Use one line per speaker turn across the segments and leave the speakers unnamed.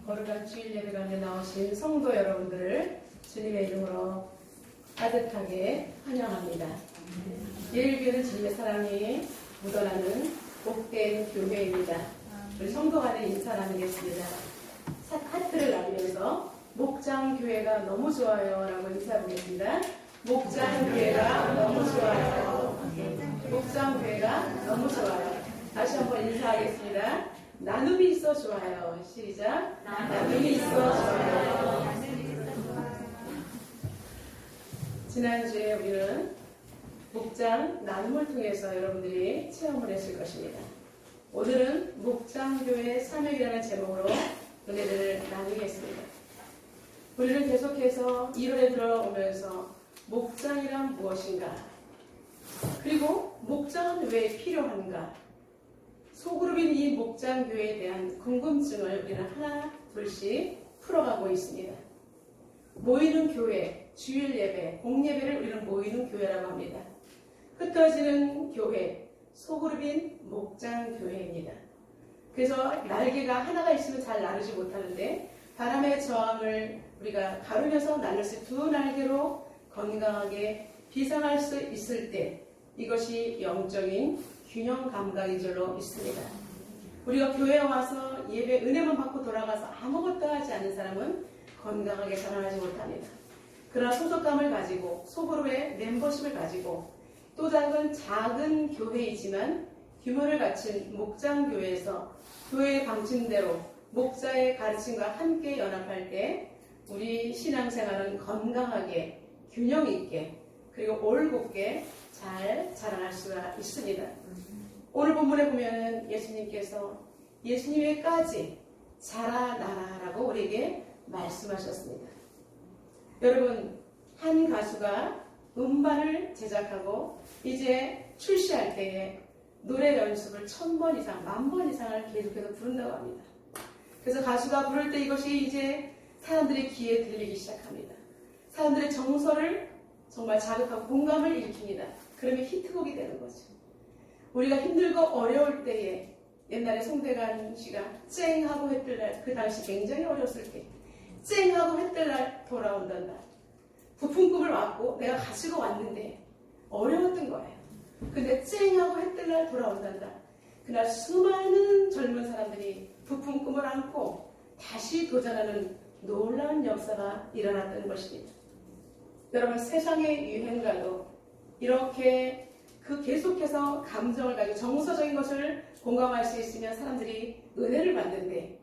거룩한 주일 예배 가운데 나오신 성도 여러분들을 주님의 이름으로 따뜻하게 환영합니다. 예일교회는 주님의 사랑이 묻어나는 복된 교회입니다. 우리 성도 간에 인사 나누겠습니다. 하트를 나누면서 목장교회가 너무 좋아요 라고 인사해보겠습니다. 목장교회가 너무 좋아요. 목장교회가 너무 좋아요. 다시 한번 인사하겠습니다. 나눔이 있어 좋아요. 시작. 나눔이 있어 좋아요. 지난주에 우리는 목장 나눔을 통해서 여러분들이 체험을 했을 것입니다. 오늘은 목장교회 사명이라는 제목으로 은혜를 나누겠습니다. 우리는 계속해서 1월에 들어오면서 목장이란 무엇인가, 그리고 목장은 왜 필요한가, 소그룹인 이 목장교회에 대한 궁금증을 우리는 하나 둘씩 풀어가고 있습니다. 모이는 교회, 주일 예배, 공예배를 우리는 모이는 교회라고 합니다. 흩어지는 교회, 소그룹인 목장교회입니다. 그래서 날개가 하나가 있으면 잘 나르지 못하는데 바람의 저항을 우리가 가르면서 날릴 수 두 날개로 건강하게 비상할 수 있을 때 이것이 영적인 균형 감각인 줄로 믿습니다. 우리가 교회에 와서 예배 은혜만 받고 돌아가서 아무것도 하지 않는 사람은 건강하게 자라나지 못합니다. 그러나 소속감을 가지고 소그룹의 멤버십을 가지고 또 작은 교회이지만 규모를 갖춘 목장교회에서 교회의 방침대로 목자의 가르침과 함께 연합할 때 우리 신앙생활은 건강하게 균형 있게 그리고 올곧게 잘 자라날 수가 있습니다. 오늘 본문에 보면 예수님께서 예수님에까지 자라나라라고 우리에게 말씀하셨습니다. 여러분, 한 가수가 음반을 제작하고 이제 출시할 때에 노래 연습을 1000번 이상, 10,000번 이상을 계속해서 부른다고 합니다. 그래서 가수가 부를 때 이것이 이제 사람들의 귀에 들리기 시작합니다. 사람들의 정서를 정말 자극하고 공감을 일으킵니다. 그러면 히트곡이 되는 거죠. 우리가 힘들고 어려울 때에 옛날에 송대관 씨가 쨍하고 해뜰 날, 그 당시 굉장히 어렸을 때 쨍하고 해뜰 날 돌아온단 날, 부푼 꿈을 안고 내가 가지고 왔는데 어려웠던 거예요. 근데 쨍하고 해뜰 날 돌아온단 날, 그날 수많은 젊은 사람들이 부푼 꿈을 안고 다시 도전하는 놀라운 역사가 일어났던 것입니다. 여러분, 세상의 유행가도 이렇게 계속해서 감정을 가지고 정서적인 것을 공감할 수 있으면 사람들이 은혜를 받는데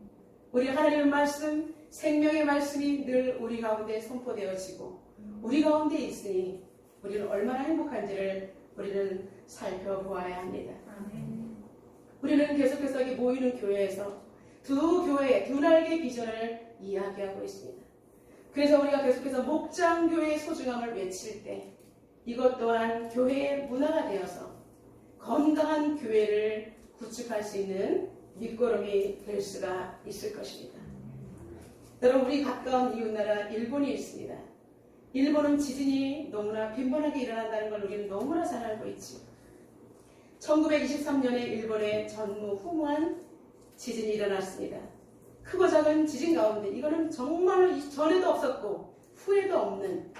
우리 하나님의 말씀, 생명의 말씀이 늘 우리 가운데 선포되어지고 우리 가운데 있으니 우리는 얼마나 행복한지를 우리는 살펴보아야 합니다. 우리는 계속해서 여기 모이는 교회에서 두 날개의 비전을 이야기하고 있습니다. 그래서 우리가 계속해서 목장교회의 소중함을 외칠 때 이것 또한 교회의 문화가 되어서 건강한 교회를 구축할 수 있는 밑거름이 될 수가 있을 것입니다. 여러분, 우리 가까운 이웃나라 일본이 있습니다. 일본은 지진이 너무나 빈번하게 일어난다는 걸 우리는 너무나 잘 알고 있죠. 1923년에 일본에 전무후무한 지진이 일어났습니다. 크고 작은 지진 가운데 이거는 정말 전에도 없었고 후에도 없는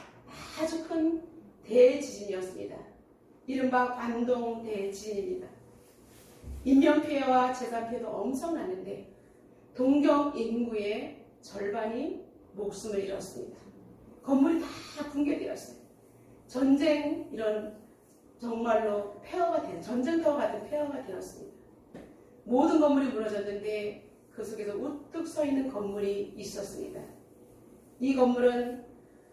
아주 큰 대지진이었습니다. 이른바 관동 대지진입니다. 인명피해와 재산피해도 엄청났는데 동경 인구의 절반이 목숨을 잃었습니다. 건물이 다 붕괴되었어요. 전쟁, 이런 정말로 전쟁터와 같은 폐허가 되었습니다. 모든 건물이 무너졌는데 그 속에서 우뚝 서 있는 건물이 있었습니다. 이 건물은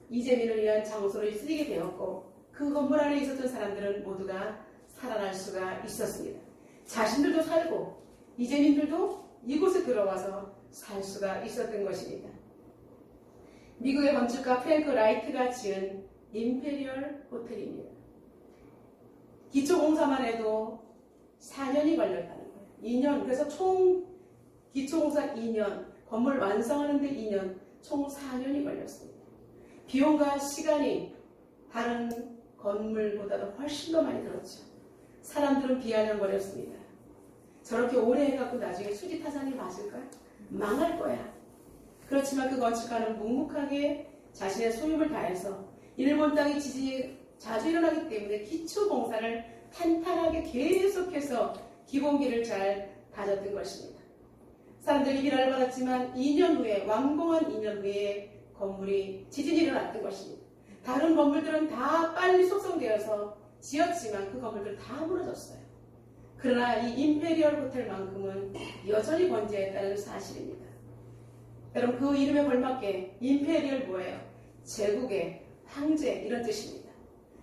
이재민을 위한 장소로 쓰이게 되었고 그 건물 안에 있었던 사람들은 모두가 살아날 수가 있었습니다. 자신들도 살고 이재민들도 이곳에 들어와서 살 수가 있었던 것입니다. 미국의 건축가 프랭크 라이트가 지은 임페리얼 호텔입니다. 기초공사만 해도 4년이 걸렸다는 거예요. 2년. 그래서 총 기초공사 2년, 건물 완성하는데 2년, 총 4년이 걸렸습니다. 비용과 시간이 다른 건물보다도 훨씬 더 많이 들었죠. 사람들은 비아냥거렸습니다. 저렇게 오래 해갖고 나중에 수지타산이 맞을까요? 망할 거야. 그렇지만 그 건축가는 묵묵하게 자신의 소임을 다해서 일본 땅에 지진이 자주 일어나기 때문에 기초 공사를 탄탄하게 계속해서 기본기를 잘 다졌던 것입니다. 사람들이 비난을 받았지만 2년 후에, 완공한 2년 후에 건물이 지진이 일어났던 것입니다. 다른 건물들은 다 빨리 속성되어서 지었지만 그 건물들은 다 무너졌어요. 그러나 이 임페리얼 호텔만큼은 여전히 건재했다는 사실입니다. 여러분, 그 이름에 걸맞게 임페리얼 뭐예요? 제국의 황제, 이런 뜻입니다.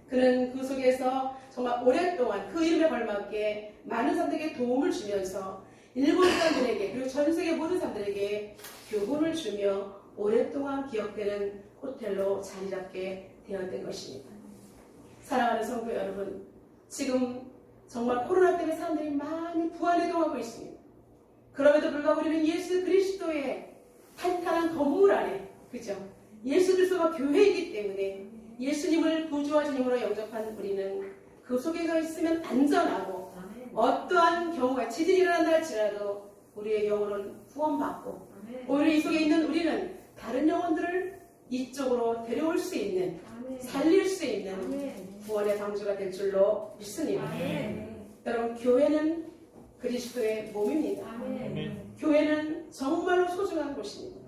그는 그 속에서 정말 오랫동안 그 이름에 걸맞게 많은 사람들에게 도움을 주면서 일본 사람들에게 그리고 전 세계 모든 사람들에게 교훈을 주며 오랫동안 기억되는 호텔로 자리 잡게 되었던 것입니다. 사랑하는 성도 여러분, 지금 정말 코로나 때문에 사람들이 많이 부안해동하고 있습니다. 그럼에도 불구하고 우리는 예수 그리스도의 탄탄한 건물 안에, 그죠? 예수 그리스도가 교회이기 때문에 예수님을 구주와 주님으로 영접한 우리는 그 속에서 있으면 안전하고 어떠한 경우가 지진이 일어난다 할지라도 우리의 영혼은 구원받고 오히려 이 속에 있는 우리는 다른 영혼들을 이쪽으로 데려올 수 있는, 살릴 수 있는 구원의 방주가 될 줄로 믿습니다. 여러분, 교회는 그리스도의 몸입니다. 교회는 정말로 소중한 곳입니다.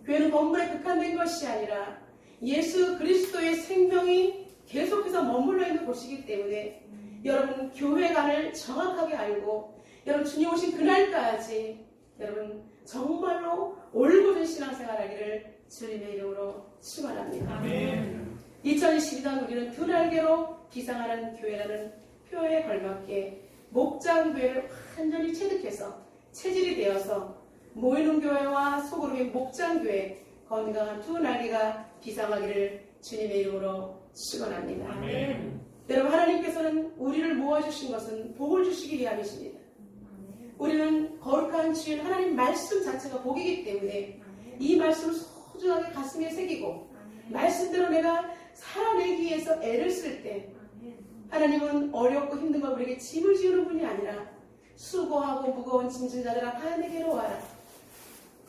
교회는 건물에 국한된 것이 아니라 예수 그리스도의 생명이 계속해서 머물러 있는 곳이기 때문에 여러분, 교회관을 정확하게 알고 여러분, 주님 오신 그날까지 여러분 정말로 올곧은 신앙생활하기를 주님의 이름으로 축원합니다. 2022년 우리는 두 날개로 비상하는 교회라는 표에 걸맞게 목장교회를 완전히 체득해서 체질이 되어서 모이는 교회와 소그룹인 목장교회, 건강한 두 날개가 비상하기를 주님의 이름으로 축원합니다. 여러분, 하나님께서는 우리를 모아주신 것은 복을 주시기 위함이십니다. 우리는 거룩한 주인 하나님 말씀 자체가 복이기 때문에 이 말씀을 소중하게 가슴에 새기고 말씀대로 내가 살아내기 위해서 애를 쓸 때 하나님은 어렵고 힘든 걸 우리에게 짐을 지우는 분이 아니라 수고하고 무거운 짐진 자들아 다 내게로 와라.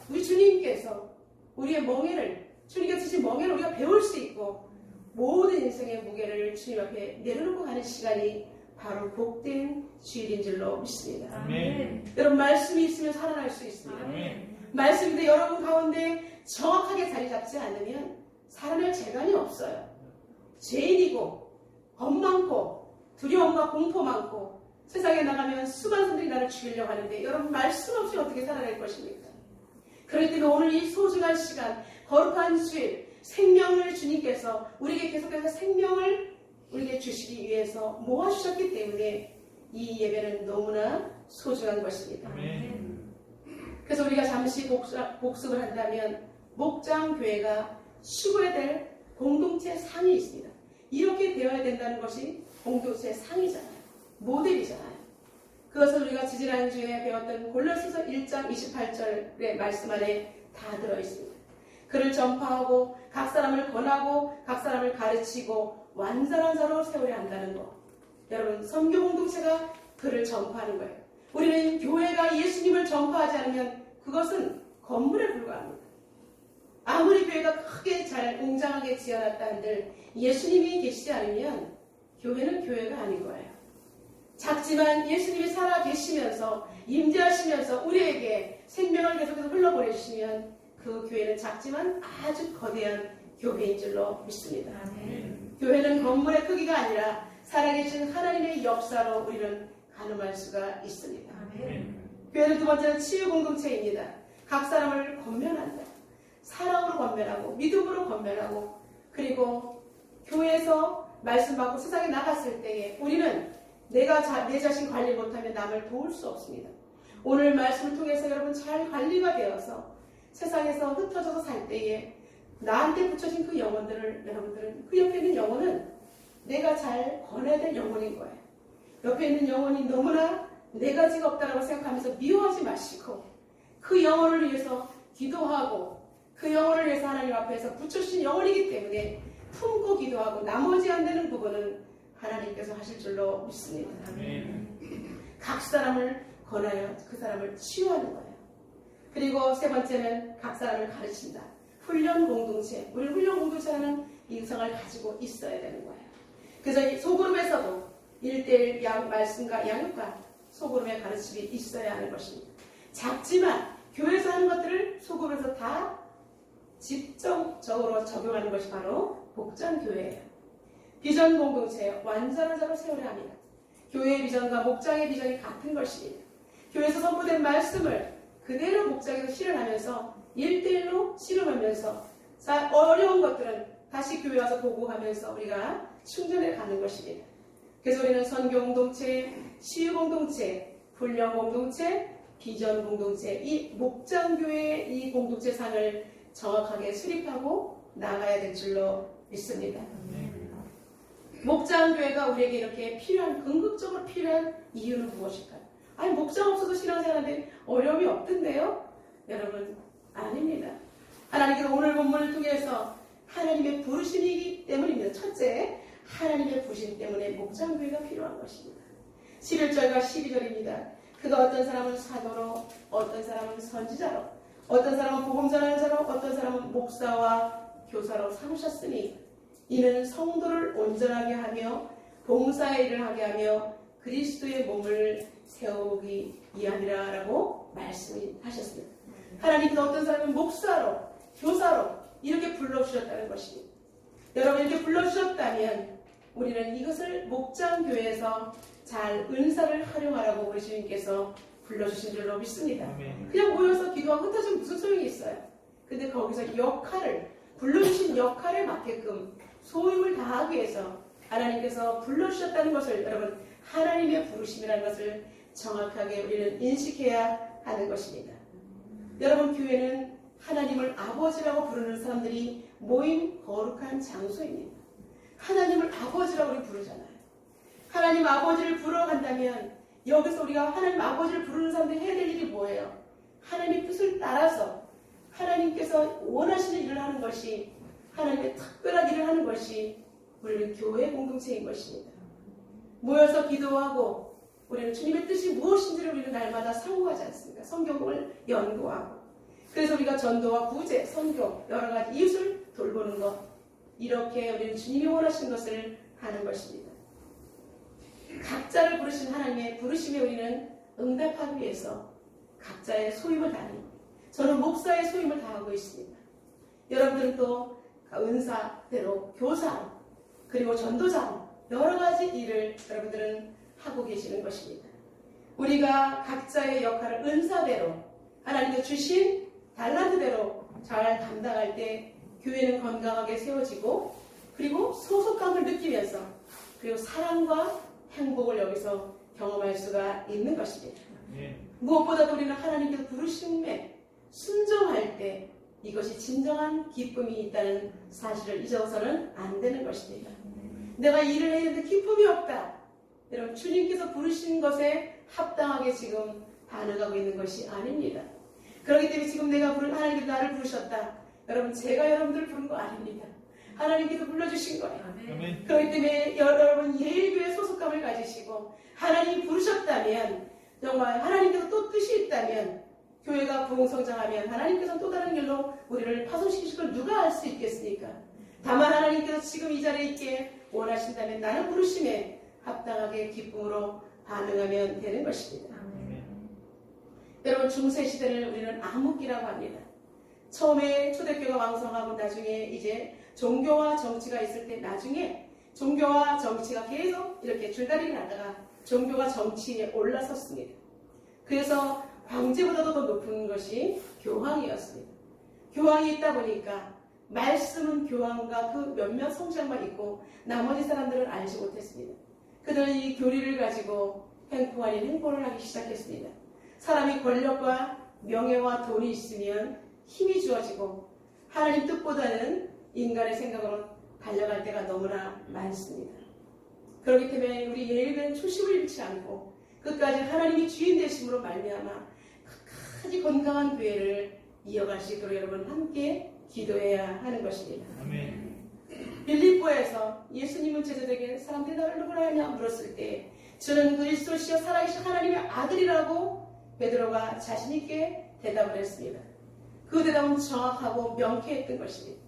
우리 주님께서 우리의 멍에를, 주님께서 주신 멍에를 우리가 배울 수 있고 모든 인생의 무게를 주님 앞에 내려놓고 가는 시간이 바로 복된 주일인 줄로 믿습니다. 여러분, 말씀이 있으면 살아날 수 있습니다. 말씀인데 여러분 가운데 정확하게 자리 잡지 않으면 살아날 재간이 없어요. 죄인이고 겁 많고 두려움과 공포 많고 세상에 나가면 수많은 사람들이 나를 죽이려고 하는데 여러분, 말씀 없이 어떻게 살아날 것입니까? 그렇기 때문에 오늘 이 소중한 시간, 거룩한 주일, 생명을 주님께서 우리에게 계속해서 생명을 우리에게 주시기 위해서 모아주셨기 때문에 이 예배는 너무나 소중한 것입니다. 그래서 우리가 잠시 복습을 한다면 목장교회가 추구해야 될 공동체 상이 있습니다. 이렇게 되어야 된다는 것이 공동체 상이잖아요. 모델이잖아요. 그것을 우리가 지지난주에 배웠던 골로새서 1장 28절의 말씀 안에 다 들어있습니다. 그를 전파하고 각 사람을 권하고 각 사람을 가르치고 완전한 자로 세우려 한다는 것. 여러분, 선교 공동체가 그를 전파하는 거예요. 우리는 교회가 예수님을 전파하지 않으면 그것은 건물에 불과합니다. 아무리 교회가 크게 잘 웅장하게 지어놨다 한들 예수님이 계시지 않으면 교회는 교회가 아닌 거예요. 작지만 예수님이 살아 계시면서 임재하시면서 우리에게 생명을 계속해서 흘러보내주시면 그 교회는 작지만 아주 거대한 교회인 줄로 믿습니다. 교회는 건물의 크기가 아니라 살아계신 하나님의 역사로 우리는 가늠할 수가 있습니다. 교회는 두 번째는 치유 공동체입니다. 각 사람을 권면한다. 사랑으로 권면하고 믿음으로 권면하고 그리고 교회에서 말씀 받고 세상에 나갔을 때에 우리는 내 자신 관리 못하면 남을 도울 수 없습니다. 오늘 말씀을 통해서 여러분 잘 관리가 되어서 세상에서 흩어져서 살 때에 나한테 붙여진 그 영혼들을 여러분들은 그 옆에 있는 영혼은 내가 잘 권해야 될 영혼인 거예요. 옆에 있는 영혼이 너무나 내 가지가 없다라고 생각하면서 미워하지 마시고 그 영혼을 위해서 기도하고 그 영혼을 위해서 하나님 앞에서 붙여주신 영혼이기 때문에 품고 기도하고 나머지 안 되는 부분은 하나님께서 하실 줄로 믿습니다. 각 사람을 권하여 그 사람을 치유하는 거예요. 그리고 세 번째는 각 사람을 가르친다. 훈련 공동체. 우리 훈련 공동체라는 인성을 가지고 있어야 되는 거예요. 그래서 이 소그룹에서도 1:1 말씀과 양육과 소그룹의 가르침이 있어야 하는 것입니다. 작지만 교회에서 하는 것들을 소그룹에서 다 직접적으로 적용하는 것이 바로 목장교회예요. 비전 공동체 완전한 자로 세우려 합니다. 교회의 비전과 목장의 비전이 같은 것입니다. 교회에서 선포된 말씀을 그대로 목장에서 실현하면서 1:1로 실험하면서 어려운 것들은 다시 교회 와서 보고하면서 우리가 충전해 가는 것입니다. 그래서 우리는 선교 공동체, 시유 공동체, 훈련 공동체, 비전 공동체, 이 목장교회의 이 공동체 상을 정확하게 수립하고 나가야 될 줄로 믿습니다. 목장교회가 우리에게 이렇게 필요한, 궁극적으로 필요한 이유는 무엇일까요? 아니, 목장 없어도 신앙생활하는데 어려움이 없던데요? 여러분, 아닙니다. 하나님께서 오늘 본문을 통해서 하나님의 부르심이기 때문입니다. 첫째, 하나님의 부르심 때문에 목장교회가 필요한 것입니다. 11절과 12절입니다. 그가 어떤 사람은 사도로, 어떤 사람은 선지자로, 어떤 사람은 복음 전하는 자로, 어떤 사람은 목사와 교사로 삼으셨으니 이는 성도를 온전하게 하며 봉사의 일을 하게 하며 그리스도의 몸을 세우기 위함이라 라고 말씀하셨습니다. 하나님께서 어떤 사람은 목사로, 교사로 이렇게 불러주셨다는 것입니다. 여러분, 이렇게 불러주셨다면 우리는 이것을 목장교회에서 잘 은사를 활용하라고 우리 주님께서 불러주신 줄로 믿습니다. 그냥 모여서 기도하고 흩어지면 무슨 소용이 있어요? 근데 거기서 역할을, 불러주신 역할에 맞게끔 소임을 다하기 위해서 하나님께서 불러주셨다는 것을, 여러분, 하나님의 부르심이라는 것을 정확하게 우리는 인식해야 하는 것입니다. 여러분, 교회는 하나님을 아버지라고 부르는 사람들이 모인 거룩한 장소입니다. 하나님을 아버지라고 우리 부르잖아요. 하나님 아버지를 부르러 간다면 여기서 우리가 하나님 아버지를 부르는 사람들이 해야 될 일이 뭐예요? 하나님의 뜻을 따라서 하나님께서 원하시는 일을 하는 것이, 하나님의 특별한 일을 하는 것이 우리는 교회 공동체인 것입니다. 모여서 기도하고 우리는 주님의 뜻이 무엇인지를 우리는 날마다 상고하지 않습니까? 성경을 연구하고, 그래서 우리가 전도와 구제, 선교, 여러 가지 이웃을 돌보는 것, 이렇게 우리는 주님이 원하시는 것을 하는 것입니다. 각자를 부르신 하나님의 부르심에 우리는 응답하기 위해서 각자의 소임을 다합니다. 저는 목사의 소임을 다하고 있습니다. 여러분들은 또 은사대로, 교사로, 그리고 전도자로 여러 가지 일을 여러분들은 하고 계시는 것입니다. 우리가 각자의 역할을 은사대로, 하나님께서 주신 달란트대로 잘 감당할 때 교회는 건강하게 세워지고, 그리고 소속감을 느끼면서, 그리고 사랑과 행복을 여기서 경험할 수가 있는 것입니다. 무엇보다도 우리는 하나님께서 부르심에 순종할 때 이것이 진정한 기쁨이 있다는 사실을 잊어서는 안 되는 것입니다. 내가 일을 했는데 기쁨이 없다. 여러분, 주님께서 부르신 것에 합당하게 지금 반응하고 있는 것이 아닙니다. 그렇기 때문에 지금 하나님께서 나를 부르셨다. 여러분, 제가 여러분들을 부른 거 아닙니다. 하나님께서 불러주신 거예요. 아멘. 그렇기 때문에 여러분 예일교회 소속감을 가지시고 하나님이 부르셨다면, 정말 하나님께서 또 뜻이 있다면, 교회가 부흥성장하면 하나님께서 또 다른 길로 우리를 파송시키실 걸 누가 알 수 있겠습니까? 다만 하나님께서 지금 이 자리에 있게 원하신다면 나는 부르심에 합당하게 기쁨으로 반응하면 되는 것입니다. 여러분, 중세시대를 우리는 암흑기라고 합니다. 처음에 초대교회가 왕성하고 나중에 이제 종교와 정치가 있을 때, 나중에 종교와 정치가 계속 이렇게 줄다리기 하다가 종교가 정치에 올라섰습니다. 그래서 황제보다도 더 높은 것이 교황이었습니다. 교황이 있다 보니까 말씀은 교황과 그 몇몇 성장만 있고 나머지 사람들은 알지 못했습니다. 그들은 이 교리를 가지고 행포 아닌 행보를 하기 시작했습니다. 사람이 권력과 명예와 돈이 있으면 힘이 주어지고 하나님 뜻보다는 인간의 생각으로 달려갈 때가 너무나 많습니다. 그렇기 때문에 우리 예일교회는 초심을 잃지 않고 끝까지 하나님이 주인 되심으로 말미암아 끝까지 건강한 교회를 이어갈 수 있도록 여러분 함께 기도해야 하는 것입니다. 아멘. 빌립보에서 예수님은 제자들에게 사람들이 나를 누구라 하냐 물었을 때 저는 그리스도시여 살아계신 하나님의 아들이라고 베드로가 자신있게 대답을 했습니다. 그 대답은 정확하고 명쾌했던 것입니다.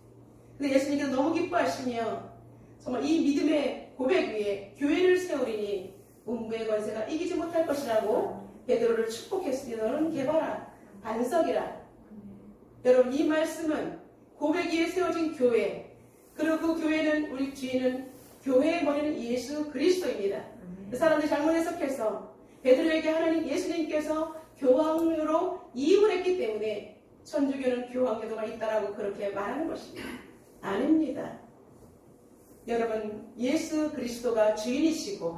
근데 예수님께서 너무 기뻐하시며 정말 이 믿음의 고백 위에 교회를 세우리니 음부의 권세가 이기지 못할 것이라고 베드로를 축복했습니다. 너는 개봐라, 반석이라. 여러분, 이 말씀은 고백 위에 세워진 교회, 그리고 그 교회는, 우리 주인은 교회의 머리는 예수 그리스도입니다. 그 사람들이 잘못 해석해서 베드로에게 하나님 예수님께서 교황으로 이임을 했기 때문에 천주교는 교황제도가 있다라고 그렇게 말하는 것입니다. 아닙니다. 여러분, 예수 그리스도가 주인이시고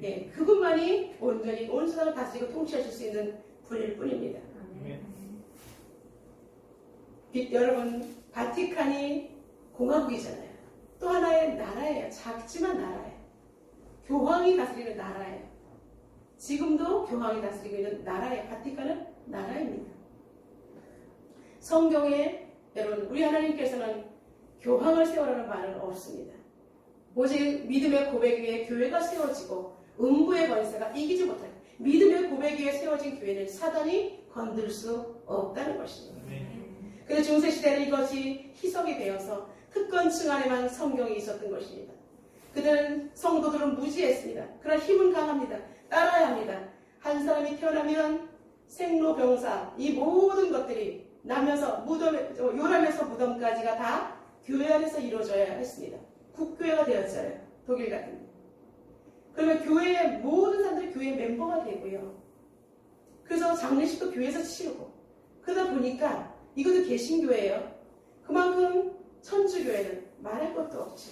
예, 그분만이 온전히 온 세상을 다스리고 통치하실 수 있는 분일 뿐입니다. 여러분, 바티칸이 공화국이잖아요. 또 하나의 나라예요. 작지만 나라예요. 교황이 다스리는 나라예요. 지금도 교황이 다스리고 있는 나라예요. 바티칸은 나라입니다. 성경에 여러분, 우리 하나님께서는 교황을 세우라는 말은 없습니다. 오직 믿음의 고백 위에 교회가 세워지고 음부의 권세가 이기지 못할, 믿음의 고백 위에 세워진 교회는 사단이 건들 수 없다는 것입니다. 그래서 중세시대는 이것이 희석이 되어서 특권층 안에만 성경이 있었던 것입니다. 그들은, 성도들은 무지했습니다. 그러나 힘은 강합니다. 따라야 합니다. 한 사람이 태어나면 생로병사, 이 모든 것들이 나면서 요람에서 무덤까지가 다 교회 안에서 이루어져야 했습니다. 국교회가 되었어요. 독일 같은. 그러면 교회의 모든 사람들이 교회 멤버가 되고요. 그래서 장례식도 교회에서 치르고. 그러다 보니까 이것도 개신교회예요. 그만큼 천주교회는 말할 것도 없죠.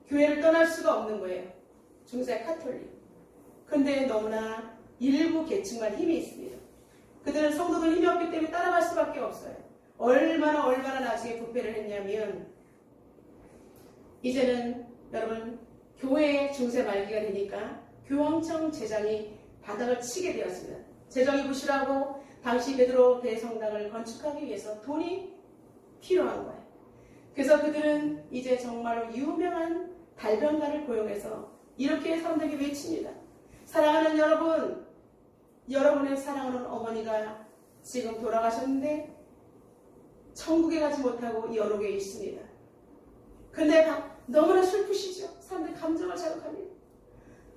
교회를 떠날 수가 없는 거예요. 중세 카톨릭. 근데 너무나 일부 계층만 힘이 있습니다. 그들은 성도들 힘이 없기 때문에 따라갈 수밖에 없어요. 얼마나 나중에 부패를 했냐면 이제는 여러분 교회의 중세 말기가 되니까 교황청 재정이 바닥을 치게 되었습니다. 재정이 부실하고 당시 베드로 대성당을 건축하기 위해서 돈이 필요한 거예요. 그래서 그들은 이제 정말로 유명한 달변가를 고용해서 이렇게 사람들에게 외칩니다. 사랑하는 여러분, 여러분의 사랑하는 어머니가 지금 돌아가셨는데 천국에 가지 못하고 여록에 있습니다. 근데 너무나 슬프시죠? 사람들이 감정을 자극합니다.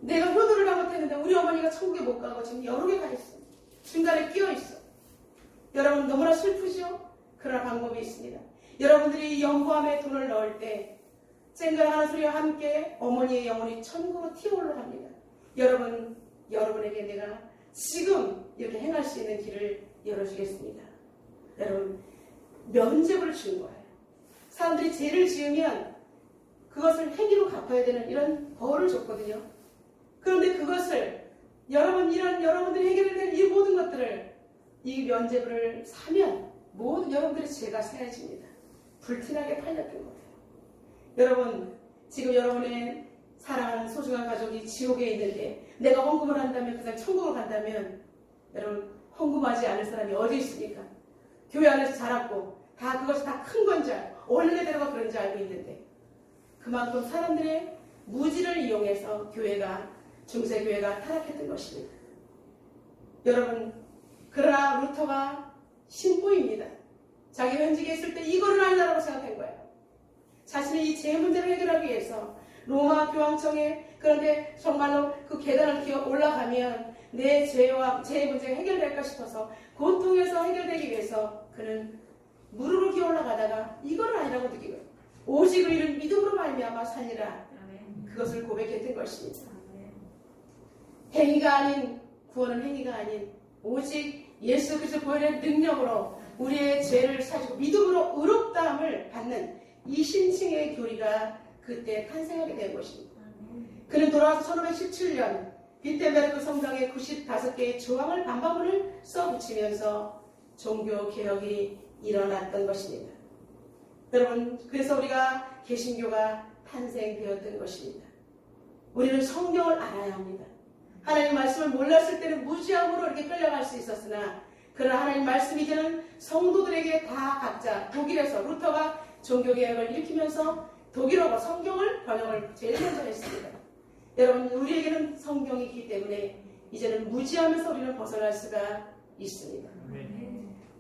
내가 효도를 잘못했는데 우리 어머니가 천국에 못 가고 지금 여록에 가 있어. 중간에 끼어 있어. 여러분 너무나 슬프죠? 그러나 방법이 있습니다. 여러분들이 연구함에 돈을 넣을 때 쨍그랑하는 소리와 함께 어머니의 영혼이 천국으로 튀어올라갑니다. 여러분에게 내가 지금 이렇게 행할 수 있는 길을 열어주겠습니다. 여러분 면죄부를 주는 거예요. 사람들이 죄를 지으면 그것을 행위로 갚아야 되는 이런 벌을 줬거든요. 그런데 그것을 여러분들이 해결해야 될 이 모든 것들을 이 면죄부를 사면 모든 여러분들의 죄가 사해집니다. 불티나게 팔렸던 거예요. 여러분 지금 여러분의 사랑하는 소중한 가족이 지옥에 있는데 내가 헌금을 한다면 그 사람이 천국으로 간다면 여러분 헌금하지 않을 사람이 어디 있습니까? 교회 안에서 자랐고 다 그것이 다 큰 건 줄 알고 원래대로가 그런 줄 알고 있는데 그만큼 사람들의 무지를 이용해서 중세교회가 타락했던 것입니다. 여러분 그러나 루터가 신부입니다. 자기 현직에 있을 때 이거는 아니다라고 생각한 거예요. 자신의 이 죄 문제를 해결하기 위해서 로마 교황청에 그런데 정말로 그 계단을 기어 올라가면 내 죄와 죄의 문제가 해결될까 싶어서 고통에서 해결되기 위해서 그는 무릎을 기어 올라가다가 이거는 아니라고 느끼고 오직 의를 믿음으로 말미암아 살리라. 그것을 고백했던 것입니다. 행위가 아닌 구원은 행위가 아닌 오직 예수 그리스도 보혈의 능력으로 우리의 죄를 사시고 믿음으로 의롭다함을 받는 이 신칭의 교리가 그때 탄생하게 된 것입니다. 그는 돌아와서 1517년 빈텐베르크 성당에 95개의 조항을 반박문을 써붙이면서 종교개혁이 일어났던 것입니다. 여러분 그래서 우리가 개신교가 탄생되었던 것입니다. 우리는 성경을 알아야 합니다. 하나님 말씀을 몰랐을 때는 무지함으로 이렇게 끌려갈 수 있었으나 그러나 하나님 말씀이 이제는 성도들에게 다 각자 독일에서 루터가 종교개혁을 일으키면서 독일어가 성경을 번역을 제일 먼저 했습니다. 여러분 우리에게는 성경이기 때문에 이제는 무지하면서 우리는 벗어날 수가 있습니다.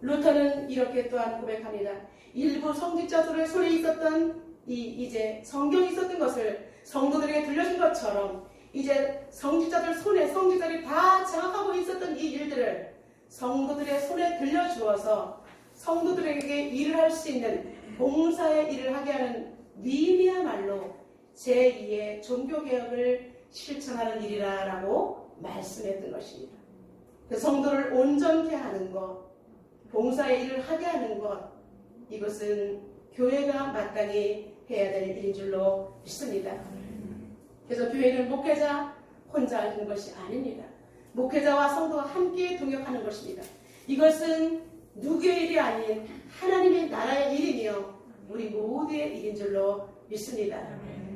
루터는 이렇게 또한 고백합니다. 일부 성직자들의 손에 있었던 이제 성경이 있었던 것을 성도들에게 들려준 것처럼 이제 성직자들 손에 성직자들이 다 장악하고 있었던 이 일들을 성도들의 손에 들려주어서 성도들에게 일을 할 수 있는 봉사의 일을 하게 하는 위임이야말로 제2의 종교개혁을 실천하는 일이라고 말씀했던 것입니다. 그 성도를 온전케 하는 것, 봉사의 일을 하게 하는 것, 이것은 교회가 마땅히 해야 될 일인 줄로 믿습니다. 그래서 교회는 목회자 혼자 하는 것이 아닙니다. 목회자와 성도가 함께 동역하는 것입니다. 이것은 누구의 일이 아닌 하나님의 나라의 일이며 우리 모두의 일인 줄로 믿습니다.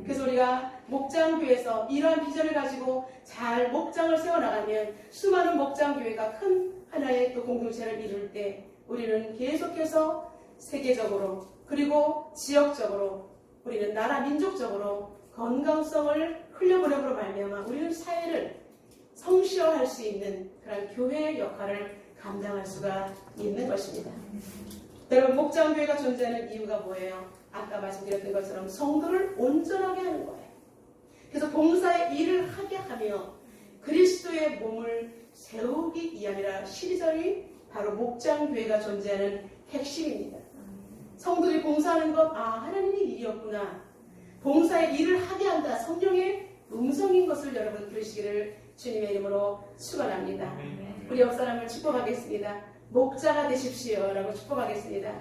그래서 우리가 목장교회에서 이러한 비전을 가지고 잘 목장을 세워나가면 수많은 목장교회가 큰 하나의 또 공동체를 이룰 때 우리는 계속해서 세계적으로 그리고 지역적으로 우리는 나라 민족적으로 건강성을 흘려보내므로 말미암아 우리는 사회를 성실화할 수 있는 그런 교회의 역할을 감당할 수가 있는 것입니다. 여러분, 목장교회가 존재하는 이유가 뭐예요? 아까 말씀드렸던 것처럼 성도를 온전하게 하는 거예요. 그래서 봉사의 일을 하게 하며 그리스도의 몸을 세우기 위함이라 12절이 바로 목장교회가 존재하는 핵심입니다. 성도들이 봉사하는 것, 하나님의 일이었구나. 봉사의 일을 하게 한다. 성령의 음성인 것을 여러분 들으시기를 주님의 이름으로 축원합니다. 우리 옆 사람을 축복하겠습니다. 목자가 되십시오 라고 축복하겠습니다.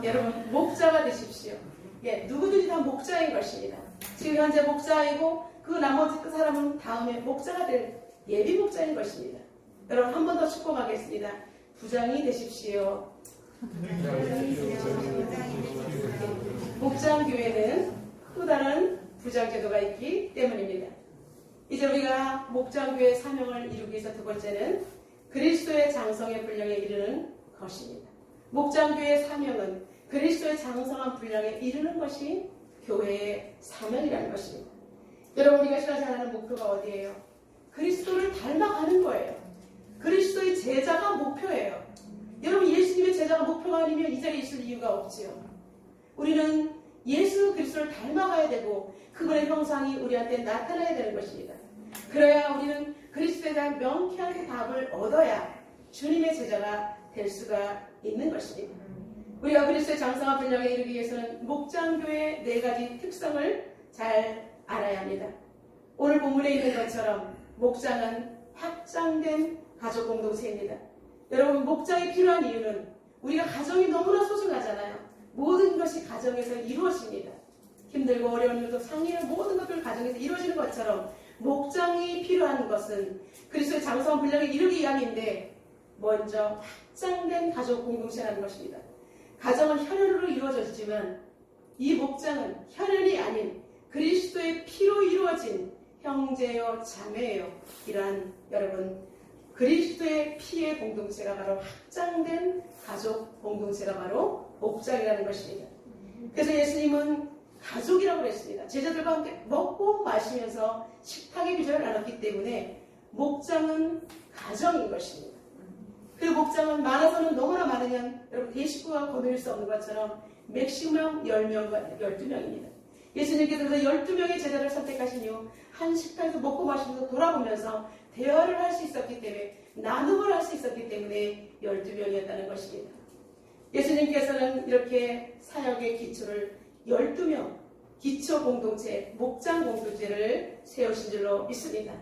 여러분, 목자가 되십시오. 누구든지 다 목자인 것입니다. 지금 현재 목자이고 그 나머지 그 사람은 다음에 목자가 될 예비 목자인 것입니다. 여러분, 한 번 더 축복하겠습니다. 부장이 되십시오. 목장교회는 또 다른 부장제도가 있기 때문입니다. 이제 우리가 목장교회의 사명을 이루기 위해서 두 번째는 그리스도의 장성의 분량에 이르는 것입니다. 목장교회의 사명은 그리스도의 장성한 분량에 이르는 것이 교회의 사명이라는 것입니다. 여러분, 우리가 실천하는 목표가 어디예요? 그리스도를 닮아가는 거예요. 그리스도의 제자가 목표예요. 여러분, 예수님의 제자가 목표가 아니면 이 자리에 있을 이유가 없지요. 우리는 예수 그리스도를 닮아가야 되고 그분의 형상이 우리한테 나타나야 되는 것입니다. 그래야 우리는 그리스도에 대한 명쾌한 답을 얻어야 주님의 제자가 될 수가 있는 것입니다. 우리가 그리스도의 장성한 분량에 이르기 위해서는 목장교회의 4가지 특성을 잘 알아야 합니다. 오늘 본문에 있는 것처럼 목장은 확장된 가족 공동체입니다. 여러분, 목장이 필요한 이유는 우리가 가정이 너무나 소중하잖아요. 모든 것이 가정에서 이루어집니다. 힘들고 어려운 일도 상의는 모든 것들 가정에서 이루어지는 것처럼 목장이 필요한 것은 그리스도의 장성한 분량에 이르기 위함인데 먼저 확장된 가족 공동체라는 것입니다. 가정은 혈연으로 이루어졌지만 이 목장은 혈연이 아닌 그리스도의 피로 이루어진 형제요 자매요 이러한 여러분 그리스도의 피의 공동체가 바로 확장된 가족 공동체가 바로 목장이라는 것입니다. 그래서 예수님은 가족이라고 그랬습니다. 제자들과 함께 먹고 마시면서 식탁의 비전을 나눴기 때문에 목장은 가정인 것입니다. 그 목장은 많아서는 너무나 많으면 여러분 대식구가 거둘 수 없는 것처럼 맥시멈 10명과 12명입니다. 예수님께서 12명의 제자를 선택하신 이후 한 식탁에서 먹고 마시면서 돌아보면서 대화를 할 수 있었기 때문에 나눔을 할 수 있었기 때문에 12명이었다는 것입니다. 예수님께서는 이렇게 사역의 기초를 12명 기초 공동체, 목장 공동체를 세우신 줄로 믿습니다.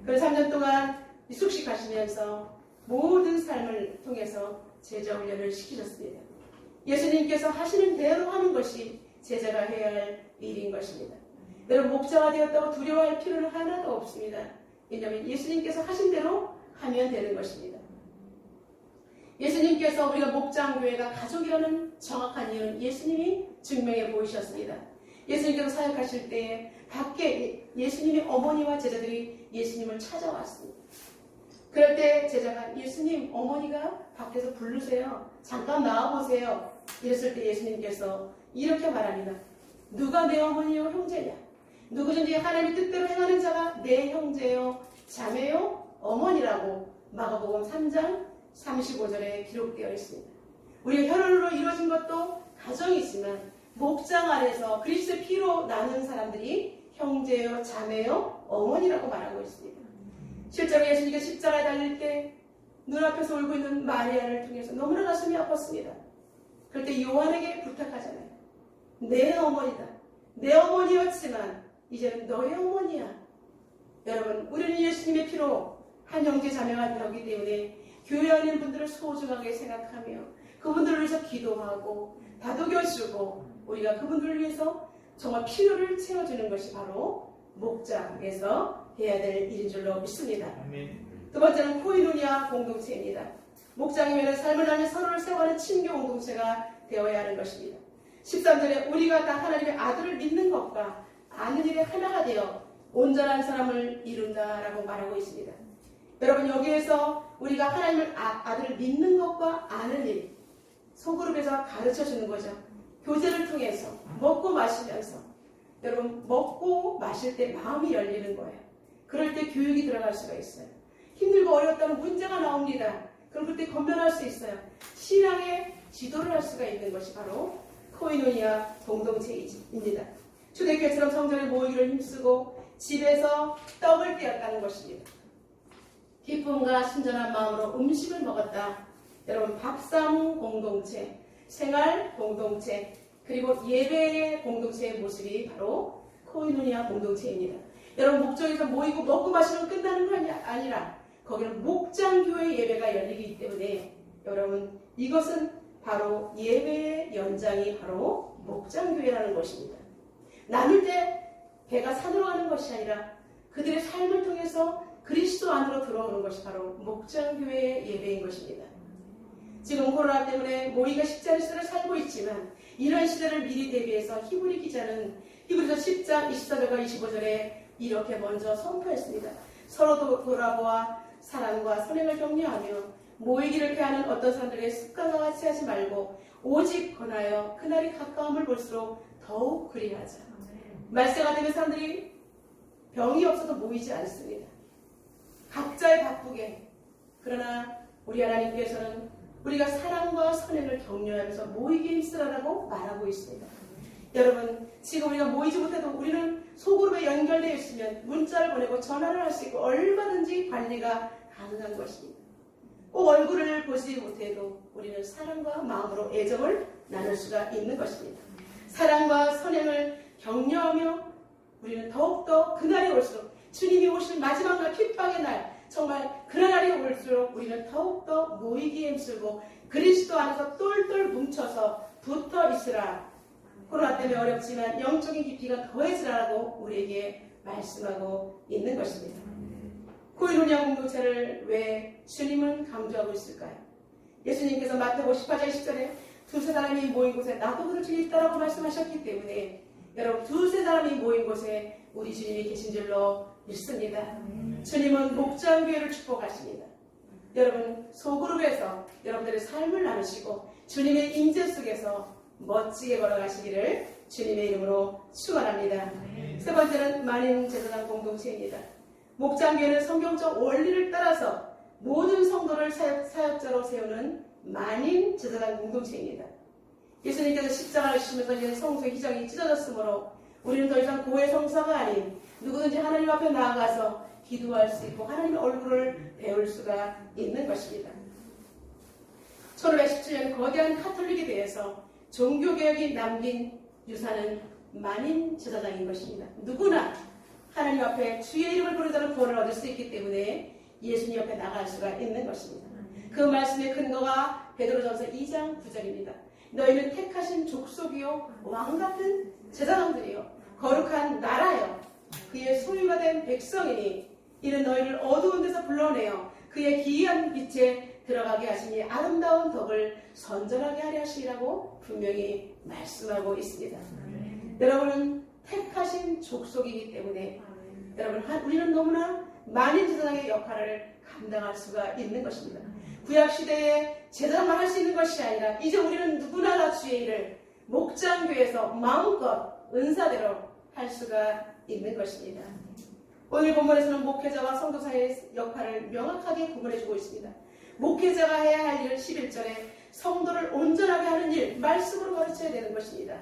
그 3년 동안 숙식하시면서 모든 삶을 통해서 제자 훈련을 시키셨습니다. 예수님께서 하시는 대로 하는 것이 제자가 해야 할 일인 것입니다. 여러분, 목자가 되었다고 두려워할 필요는 하나도 없습니다. 왜냐하면 예수님께서 하신 대로 하면 되는 것입니다. 예수님께서 우리가 목장교회가 가족이라는 정확한 이유는 예수님이 증명해 보이셨습니다. 예수님께서 사역하실 때 밖에 예수님의 어머니와 제자들이 예수님을 찾아왔습니다. 그럴 때 제자가 예수님 어머니가 밖에서 부르세요. 잠깐 나와보세요. 이랬을 때 예수님께서 이렇게 말합니다. 누가 내 어머니요 형제냐? 누구든지 하나님의 뜻대로 행하는 자가 내 형제요 자매요 어머니라고 마가복음 3장 35절에 기록되어 있습니다. 우리가 혈연으로 이루어진 것도 가정이지만 목장 안에서 그리스도의 피로 나눈 사람들이 형제요, 자매요, 어머니라고 말하고 있습니다. 실제로 예수님께서 십자가에 달릴 때 눈앞에서 울고 있는 마리아를 통해서 너무나 가슴이 아팠습니다. 그럴 때 요한에게 부탁하잖아요. 내 어머니다. 내 어머니였지만 이제는 너의 어머니야. 여러분, 우리는 예수님의 피로 한 형제 자매가 되었기 때문에 교회 안에 있는 분들을 소중하게 생각하며 그분들을 위해서 기도하고 다독여주고 우리가 그분들을 위해서 정말 필요를 채워주는 것이 바로 목장에서 해야 될 일인 줄로 믿습니다. 두 번째는 코이노니아 공동체입니다. 목장이면 삶을 하며 서로를 세워가는 친교 공동체가 되어야 하는 것입니다. 13절에 우리가 다 하나님의 아들을 믿는 것과 아는 일에 하나가 되어 온전한 사람을 이룬다라고 말하고 있습니다. 여러분, 여기에서 우리가 하나님을 아들을 믿는 것과 아는 일, 소그룹에서 가르쳐주는 거죠. 교제를 통해서 먹고 마시면서 여러분, 먹고 마실 때 마음이 열리는 거예요. 그럴 때 교육이 들어갈 수가 있어요. 힘들고 어려웠다는 문제가 나옵니다. 그럼 그때 건면할 수 있어요. 신앙의 지도를 할 수가 있는 것이 바로 코이노니아 공동체입니다. 초대교회처럼 성전에 모이기를 힘쓰고 집에서 떡을 떼었다는 것입니다. 기쁨과 순전한 마음으로 음식을 먹었다. 여러분, 밥상 공동체, 생활 공동체, 그리고 예배의 공동체의 모습이 바로 코이노니아 공동체입니다. 여러분, 목장에서 모이고 먹고 마시면 끝나는 거 아니라 거기는 목장교회 예배가 열리기 때문에 여러분, 이것은 바로 예배의 연장이 바로 목장교회라는 것입니다. 나눌 때 배가 산으로 가는 것이 아니라 그들의 삶을 통해서 그리스도 안으로 들어오는 것이 바로 목장교회의 예배인 것입니다. 지금 코로나 때문에 모이가 쉽지 않은 시대를 살고 있지만 이런 시대를 미리 대비해서 히브리 기자는 히브리서 10장 24절과 25절에 이렇게 먼저 선포했습니다. 서로 돌아보아 사랑과 선행을 격려하며 모이기를 피하는 어떤 사람들의 습관과 같이 하지 말고 오직 권하여 그날이 가까움을 볼수록 더욱 그리하자. 말세가 되면 사람들이 병이 없어도 모이지 않습니다. 각자의 바쁘게. 그러나 우리 하나님께서는 우리가 사랑과 선행을 격려하면서 모이게 힘쓰라고 말하고 있습니다. 여러분, 지금 우리가 모이지 못해도 우리는 소그룹에 연결되어 있으면 문자를 보내고 전화를 할 수 있고 얼마든지 관리가 가능한 것입니다. 꼭 얼굴을 보지 못해도 우리는 사랑과 마음으로 애정을 나눌 수가 있는 것입니다. 사랑과 선행을 격려하며 우리는 더욱더 그날이 올수록 주님이 오실 마지막 날, 핍박의 날, 정말 그날이 올수록 우리는 더욱더 모이기에 힘쓰고 그리스도 안에서 똘똘 뭉쳐서 붙어 있으라. 코로나 때문에 어렵지만 영적인 깊이가 더해지라고 우리에게 말씀하고 있는 것입니다. 코이노니아 공동체를 왜 주님은 강조하고 있을까요? 예수님께서 마태복음 18장 10절에 두세 사람이 모인 곳에 나도 그럴 줄 있다라고 말씀하셨기 때문에 여러분, 두세 사람이 모인 곳에 우리 주님이 계신 줄로 믿습니다. 주님은 목장교회를 축복하십니다. 여러분, 소그룹에서 여러분들의 삶을 나누시고 주님의 임재 속에서 멋지게 걸어가시기를 주님의 이름으로 축원합니다. 세 번째는 만인 제사장 공동체입니다. 목장교회는 성경적 원리를 따라서 모든 성도를 사역자로 세우는 만인 제사장 공동체입니다. 예수님께서 십자가를 지시면서 이제 성소의 기정이 찢어졌으므로 우리는 더 이상 고해 성사가 아닌 누구든지 하나님 앞에 나아가서 기도할 수 있고 하나님의 얼굴을 배울 수가 있는 것입니다. 1517년 거대한 카톨릭에 대해서 종교개혁이 남긴 유산은 만인 제사장인 것입니다. 누구나 하나님 앞에 주의 이름을 부르자는 구원을 얻을 수 있기 때문에 예수님 옆에 나갈 수가 있는 것입니다. 그 말씀의 근거가 베드로전서 2장 9절입니다. 너희는 택하신 족속이요 왕같은 제사장들이요 거룩한 나라요 그의 소유가 된 백성이니 이는 너희를 어두운 데서 불러내어 그의 기이한 빛에 들어가게 하시니 아름다운 덕을 선전하게 하려 하시라고 분명히 말씀하고 있습니다. 여러분은 택하신 족속이기 때문에 여러분, 우리는 너무나 만인 제사장의 역할을 감당할 수가 있는 것입니다. 구약시대에 제사장만 할 수 있는 것이 아니라 이제 우리는 누구나 다 주의 일을 목장교회에서 마음껏 은사대로 할 수가 있는 것입니다. 오늘 본문에서는 목회자와 성도 사이의 역할을 명확하게 구분해주고 있습니다. 목회자가 해야 할 일은 11절에 성도를 온전하게 하는 일, 말씀으로 가르쳐야 되는 것입니다.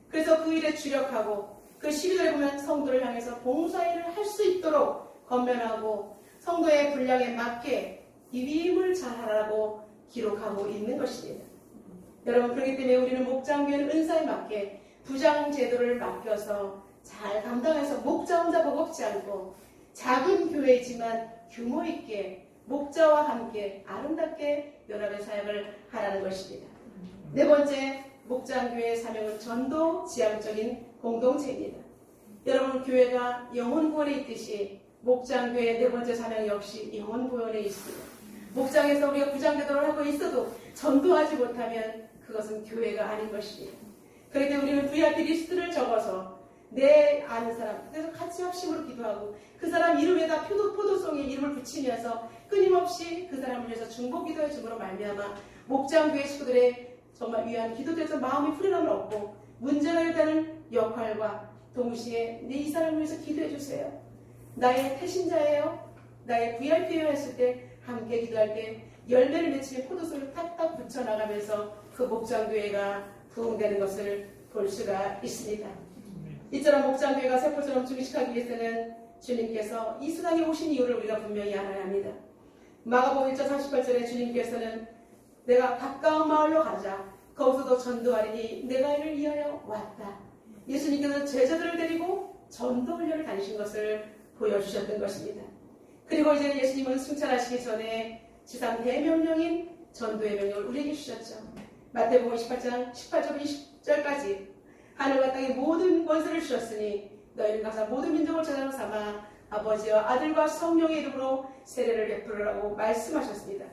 그래서 그 일에 주력하고 그 12절에 보면 성도를 향해서 봉사일을 할 수 있도록 권면하고 성도의 분량에 맞게 입임을 잘하라고 기록하고 있는 것입니다. 여러분, 그렇기 때문에 우리는 목장교회는 은사에 맞게 부장 제도를 맡겨서 잘 감당해서 목자 혼자 버겁지 않고 작은 교회이지만 규모 있게 목자와 함께 아름답게 연합의 사역을 하라는 것입니다. 네 번째, 목장교회의 사명은 전도 지향적인 공동체입니다. 여러분, 교회가 영혼 구원에 있듯이 목장교회의 네 번째 사명 역시 영혼 구원에 있습니다. 목장에서 우리가 부장 제도를 하고 있어도 전도하지 못하면 그것은 교회가 아닌 것입니다. 그런데 우리는 VIP 리스트를 적어서 내 아는 사람, 그래서 같이 합심으로 기도하고 그 사람 이름에다 포도송에 이름을 붙이면서 끊임없이 그 사람을 위해서 중보 기도해 줌으로 말미암아 목장교회 식구들의 정말 위한 기도돼서 마음의 풀이람을 얻고 문제가 일다는 역할과 동시에 이 사람을 위해서 기도해 주세요. 나의 태신자예요. 나의 VIP예요 했을 때 함께 기도할 때 열매를 맺히는 포도송을 탁탁 붙여나가면서 그 목장교회가 부흥되는 것을 볼 수가 있습니다. 이처럼 목장교회가 세포처럼 증식하기 위해서는 주님께서 이 세상에 오신 이유를 우리가 분명히 알아야 합니다. 마가복음 1장 38절에 주님께서는 내가 가까운 마을로 가자. 거기서도 전도하리니 내가 이를 위하여 왔다. 예수님께서 제자들을 데리고 전도 훈련을 다니신 것을 보여주셨던 것입니다. 그리고 이제 예수님은 승천하시기 전에 지상 대명령인 전도의 명령을 우리에게 주셨죠. 마태복음 28장 18절 20절까지 하늘과 땅의 모든 권세를 주셨으니 너희는 가서 모든 민족을 제자로 삼아 아버지와 아들과 성령의 이름으로 세례를 베풀으라고 말씀하셨습니다.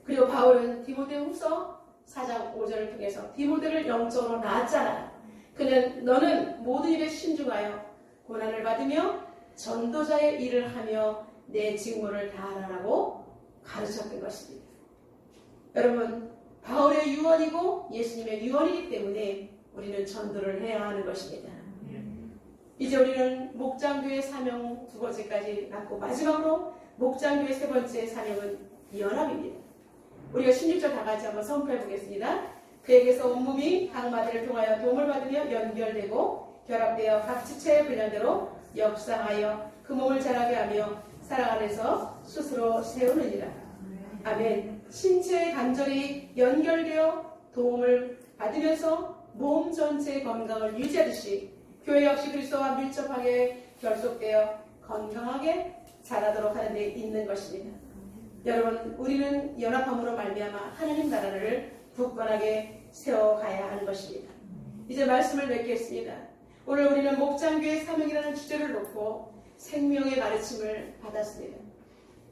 그리고 바울은 디모데후서 4장 5절을 통해서 디모데를 영적으로 낳았잖아요. 그는 너는 모든 일에 신중하여 고난을 받으며 전도자의 일을 하며 내 직무를 다하라고 가르쳤던 것입니다. 여러분, 바울의 유언이고 예수님의 유언이기 때문에 우리는 전도를 해야 하는 것입니다. 이제 우리는 목장교회 사명 두 번째까지 갖고 마지막으로 목장교회 세 번째 사명은 연합입니다. 우리가 16절 다 같이 한번 선포해 보겠습니다. 그에게서 온몸이 각 마디를 통하여 도움을 받으며 연결되고 결합되어 각 지체의 분량대로 역사하여 그 몸을 자라게 하며 사랑 안에서 스스로 세우느니라. 아멘. 신체의 관절이 연결되어 도움을 받으면서 몸 전체의 건강을 유지하듯이 교회 역시 그리스도와 밀접하게 결속되어 건강하게 자라도록 하는 데 있는 것입니다. 여러분, 우리는 연합함으로 말미암아 하나님 나라를 굳건하게 세워가야 하는 것입니다. 이제 말씀을 맺겠습니다. 오늘 우리는 목장교회 사명이라는 주제를 놓고 생명의 가르침을 받았습니다.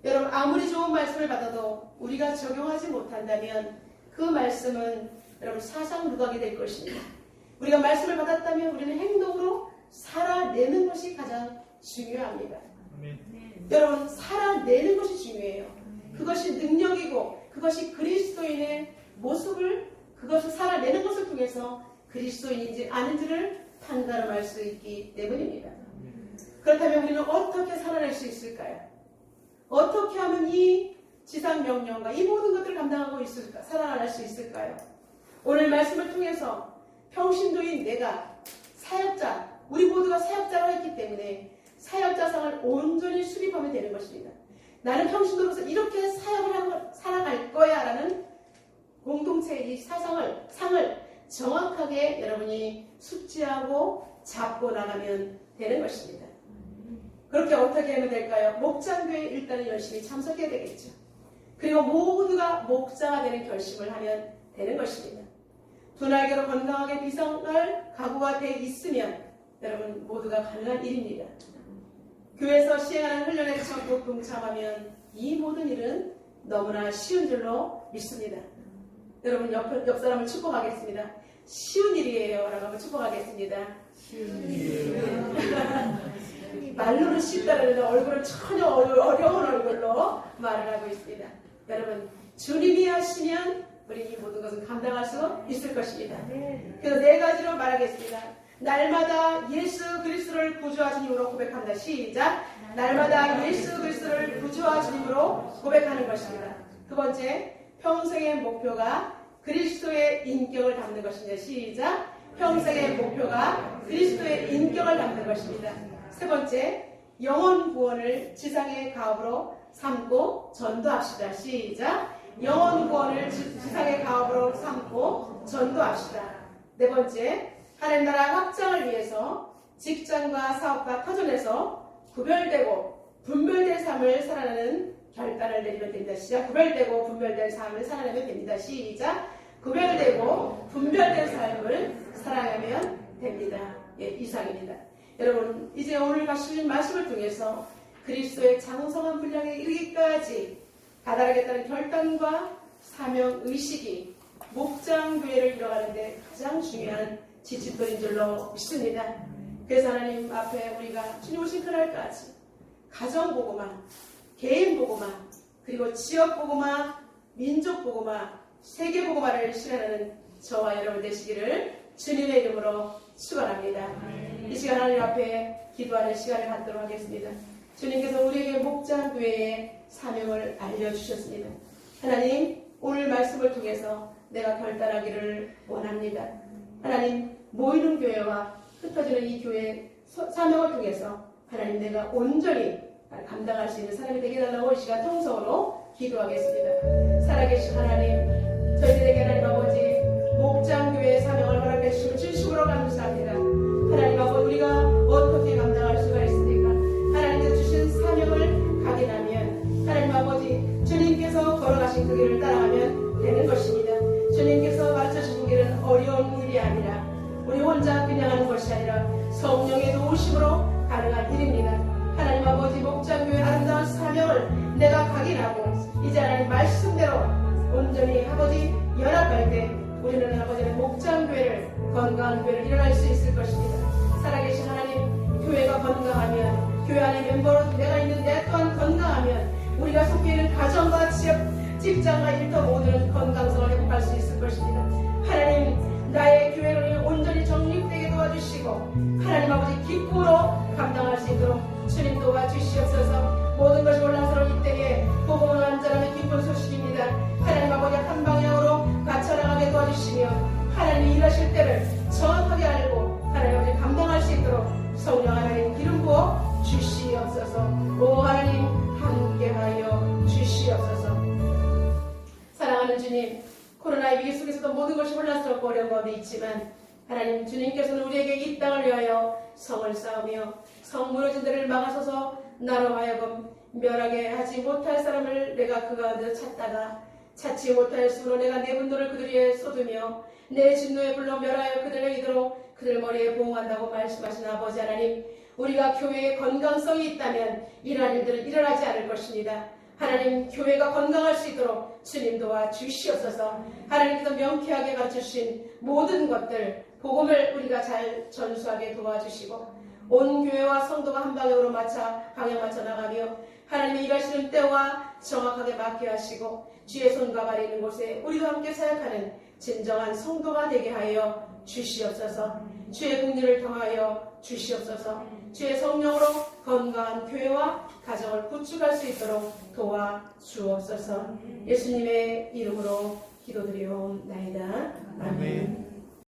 여러분, 아무리 좋은 말씀을 받아도 우리가 적용하지 못한다면 그 말씀은 여러분 사상 누각이 될 것입니다. 우리가 말씀을 받았다면 우리는 행동으로 살아내는 것이 가장 중요합니다. 여러분, 살아내는 것이 중요해요. 그것이 능력이고 그것이 그리스도인의 모습을 그것을 살아내는 것을 통해서 그리스도인인지 아닌지를 판단할 수 있기 때문입니다. 그렇다면 우리는 어떻게 살아낼 수 있을까요? 어떻게 하면 이 지상 명령과 이 모든 것들을 감당하고 있을까? 살아갈 수 있을까요? 오늘 말씀을 통해서 평신도인 내가 사역자, 우리 모두가 사역자라고 했기 때문에 사역자상을 온전히 수립하면 되는 것입니다. 나는 평신도로서 이렇게 사역을 하고 살아갈 거야 라는 공동체의 이 상을 정확하게 여러분이 숙지하고 잡고 나가면 되는 것입니다. 그렇게 어떻게 하면 될까요? 목장교회에 일단은 열심히 참석해야 되겠죠. 그리고 모두가 목자가 되는 결심을 하면 되는 것입니다. 두 날개로 건강하게 비상할 각오가 돼 있으면 여러분 모두가 가능한 일입니다. 교회에서 시행하는 훈련에 적극 동참하면 이 모든 일은 너무나 쉬운 줄로 믿습니다. 여러분 옆 사람을 축복하겠습니다. 쉬운 일이에요 라고 한번 축복하겠습니다. 쉬운 일이에요. 말로는 쉽다는데 얼굴은 전혀 어려운 얼굴로 말을 하고 있습니다. 여러분, 주님이 하시면 우리 이 모든 것은 감당할 수 있을 것입니다. 그래서 네 가지로 말하겠습니다. 날마다 예수 그리스도를 구주와 주님으로 고백한다. 시작. 날마다 예수 그리스도를 구주와 주님으로 고백하는 것입니다. 두 번째, 평생의 목표가 그리스도의 인격을 담는 것입니다. 시작. 평생의 목표가 그리스도의 인격을 담는 것입니다. 세 번째, 영혼 구원을 지상의 가업으로 삼고 전도합시다. 시작. 영혼 구원을 지상의 가업으로 삼고 전도합시다. 네 번째, 하나님 나라 확장을 위해서 직장과 사업과 터전에서 구별되고 분별된 삶을 살아가는 결단을 내리면 됩니다. 시작. 구별되고 분별된 삶을 살아내면 됩니다. 시작. 구별되고 분별된 삶을 살아가면 됩니다. 예, 이상입니다. 여러분, 이제 오늘 가실 말씀을 통해서 그리스도의 장성한 분량에 이르기까지 다다르겠다는 결단과 사명 의식이 목장교회를 이뤄가는데 가장 중요한 지침들인 줄로 믿습니다. 그래서 하나님 앞에 우리가 주님 오신 그날까지 가정 보고마, 개인 보고마, 그리고 지역 보고마, 민족 보고마, 세계 보고마를 실현하는 저와 여러분 되시기를 주님의 이름으로 축원합니다. 이 시간 하나님 앞에 기도하는 시간을 갖도록 하겠습니다. 주님께서 우리에게 목장교회의 사명을 알려주셨습니다. 하나님, 오늘 말씀을 통해서 내가 결단하기를 원합니다. 하나님, 모이는 교회와 흩어지는 이 교회의 사명을 통해서 하나님 내가 온전히 감당할 수 있는 사람이 되게 해달라고 이 시간 통성으로 기도하겠습니다. 살아계신 하나님, 저희들에게 하나님 아버지 목장교회의 사명을 허락해 주시면 진심으로 감사합니다. 하나님 아버지, 우리가 어떻게 감당할 수가 있습니까? 하나님께서 주신 사명을 각인하면 하나님 아버지 주님께서 걸어가신 그 길을 따라가면 되는 것입니다. 주님께서 가르쳐주신 길은 어려운 일이 아니라 우리 혼자 그냥 하는 것이 아니라 성령의 도우심으로 가능한 일입니다. 하나님 아버지 목장교회 아름다운 사명을 내가 각인하고 이제 하나님 말씀대로 온전히 아버지 연합할 때 우리는 아버지의 목장교회를 건강한 교회를 일어날 수 있을 것입니다. 살아계신 하나님, 교회가 건강하면 교회 안에 멤버로 내가 있는 내 또한 건강하면 우리가 속해 있는 가정과 지역, 직장과 일터 모두는 건강성을 회복할 수 있을 것입니다. 하나님, 나의 교회를 온전히 정립되게 도와주시고 하나님 아버지 기쁨으로 감당할 수 있도록 주님 도와주시옵소서. 모든 것이 혼란스러운 이때에 복음을 완전함의 기쁜 소식입니다. 하나님 아버지 한 방향으로 가쳐나가게 도와주시며 하나님이 일하실 때를 정확하게 알고 하나님 아버지 감당할 수 있도록 성령 하나님 기름 부어 주시옵소서. 오 하나님 함께하여 주시옵소서. 사랑하는 주님, 코로나의 위기 속에서도 모든 것이 혼란스럽고 어려운 가운데 있지만 하나님 주님께서는 우리에게 이 땅을 위하여 성을 쌓으며 성 무너진 데를 막아서서 나로 하여금 멸하게 하지 못할 사람을 내가 그 가운데 찾다가 찾지 못하였으므로 내가 내 분노를 그들 위에 쏟으며 내 진노에 불러 멸하여 그들을 이도록 그들 머리에 보응한다고 말씀하신 아버지 하나님, 우리가 교회에 건강성이 있다면 이러한 일들은 일어나지 않을 것입니다. 하나님, 교회가 건강할 수 있도록 주님 도와주시옵소서. 하나님께서 명쾌하게 가르쳐주신 모든 것들 복음을 우리가 잘 전수하게 도와주시고 온 교회와 성도가 한 방향으로 방향 맞춰 나가며 하나님의 일하시는 때와 정확하게 맞게 하시고 주의 손과 발이 있는 곳에 우리도 함께 사역하는 진정한 성도가 되게 하여 주시옵소서. 주의 긍휼을 더하여 주시옵소서. 주의 성령으로 건강한 교회와 가정을 구축할 수 있도록 도와주옵소서. 예수님의 이름으로 기도드리옵나이다. 아멘.